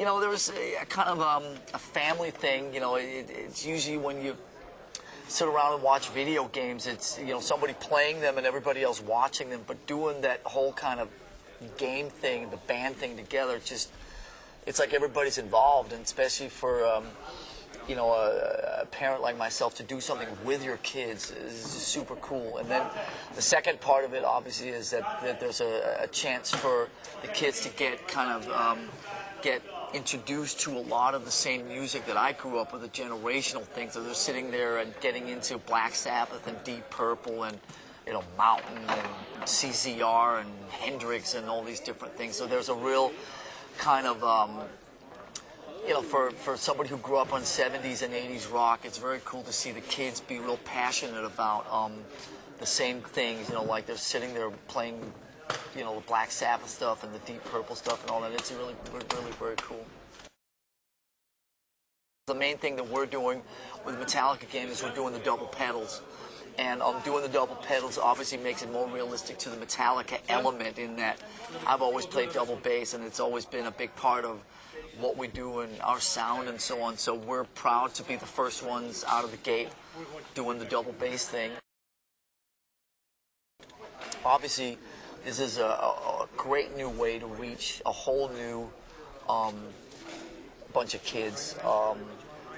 you know, there was a kind of a family thing. You know, it's usually when you sit around and watch video games, it's, you know, somebody playing them and everybody else watching them, but doing that whole kind of game thing, the band thing together, just, it's like everybody's involved, and especially for, you know, a parent like myself to do something with your kids is super cool. And then the second part of it, obviously, is that there's a chance for the kids to get kind of get introduced to a lot of the same music that I grew up with, the generational things. So they're sitting there and getting into Black Sabbath and Deep Purple and, you know, Mountain and CZR and Hendrix and all these different things. So there's a real kind of, you know, for somebody who grew up on 70s and 80s rock, it's very cool to see the kids be real passionate about the same things, you know, like they're sitting there playing, you know, the Black Sabbath stuff and the Deep Purple stuff and all that. It's really very cool. The main thing that we're doing with Metallica game is we're doing the double pedals. And doing the double pedals obviously makes it more realistic to the Metallica element, in that I've always played double bass, and it's always been a big part of what we do and our sound and so on. So we're proud to be the first ones out of the gate doing the double bass thing. Obviously, this is a great new way to reach a whole new bunch of kids.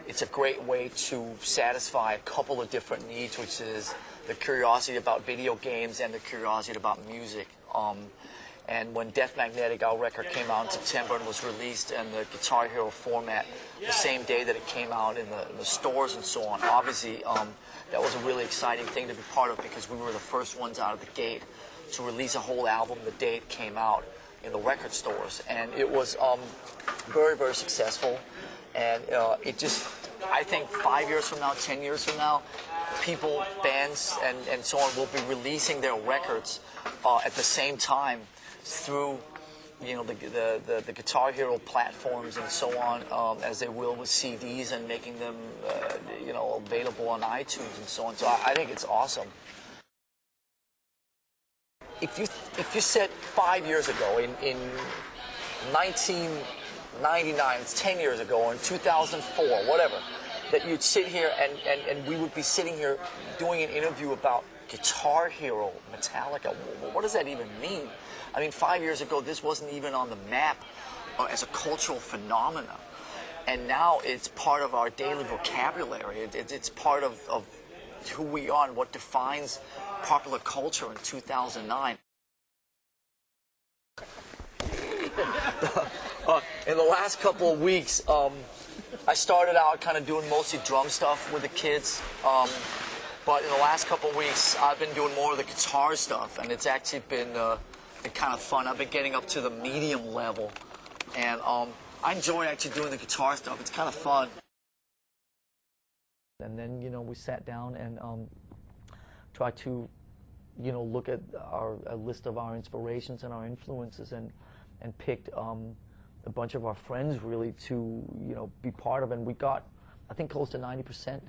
It's a great way to satisfy a couple of different needs, which is the curiosity about video games and the curiosity about music. And when Death Magnetic, our record, came out in September and was released in the Guitar Hero format the same day that it came out in the stores and so on, obviously that was a really exciting thing to be part of, because we were the first ones out of the gate to release a whole album the day it came out in the record stores. And it was very successful. And it just, I think 5 years from now, 10 years from now, people, bands, and so on will be releasing their records at the same time through, you know, the Guitar Hero platforms and so on, as they will with CDs, and making them, you know, available on iTunes and so on. So I think it's awesome. If you said 5 years ago, in 1999, it's 10 years ago, or in 2004, whatever, that you'd sit here and we would be sitting here doing an interview about Guitar Hero Metallica, what does that even mean? I mean, 5 years ago, this wasn't even on the map as a cultural phenomenon. And now it's part of our daily vocabulary. It's part of who we are and what defines popular culture in 2009. In the last couple of weeks, I started out kind of doing mostly drum stuff with the kids. But in the last couple of weeks, I've been doing more of the guitar stuff, and it's actually been kind of fun. I've been getting up to the medium level, and I enjoy actually doing the guitar stuff. It's kind of fun. And then, you know, we sat down and tried to, you know, look at a list of our inspirations and our influences, and picked a bunch of our friends really to, you know, be part of. And we got, I think, close to 90%